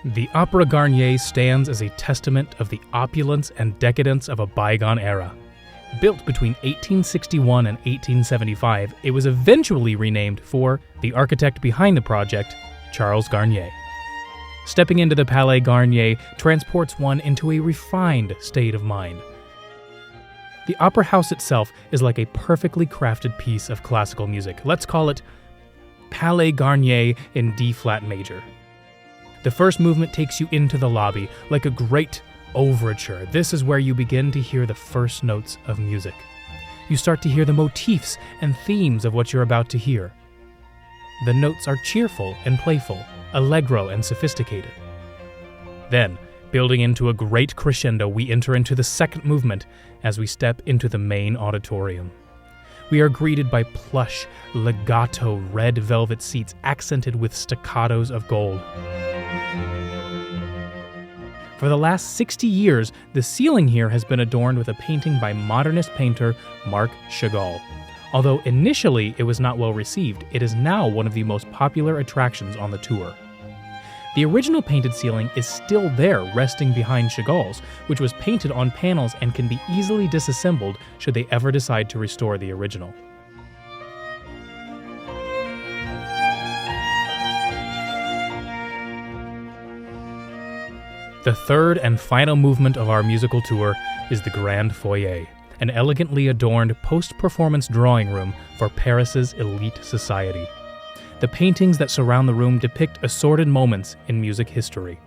The Opera Garnier stands as a testament of the opulence and decadence of a bygone era. Built between 1861 and 1875, it was eventually renamed for the architect behind the project, Charles Garnier. Stepping into the Palais Garnier transports one into a refined state of mind. The opera house itself is like a perfectly crafted piece of classical music. Let's call it Palais Garnier in D-flat major. The first movement takes you into the lobby like a great overture. This is where you begin to hear the first notes of music. You start to hear the motifs and themes of what you're about to hear. The notes are cheerful and playful, allegro and sophisticated. Then, building into a great crescendo, we enter into the second movement as we step into the main auditorium. We are greeted by plush, legato red velvet seats accented with staccatos of gold. For the last 60 years, the ceiling here has been adorned with a painting by modernist painter Marc Chagall. Although initially it was not well received, it is now one of the most popular attractions on the tour. The original painted ceiling is still there, resting behind Chagall's, which was painted on panels and can be easily disassembled should they ever decide to restore the original. The third and final movement of our musical tour is the Grand Foyer, an elegantly adorned post-performance drawing room for Paris's elite society. The paintings that surround the room depict assorted moments in music history.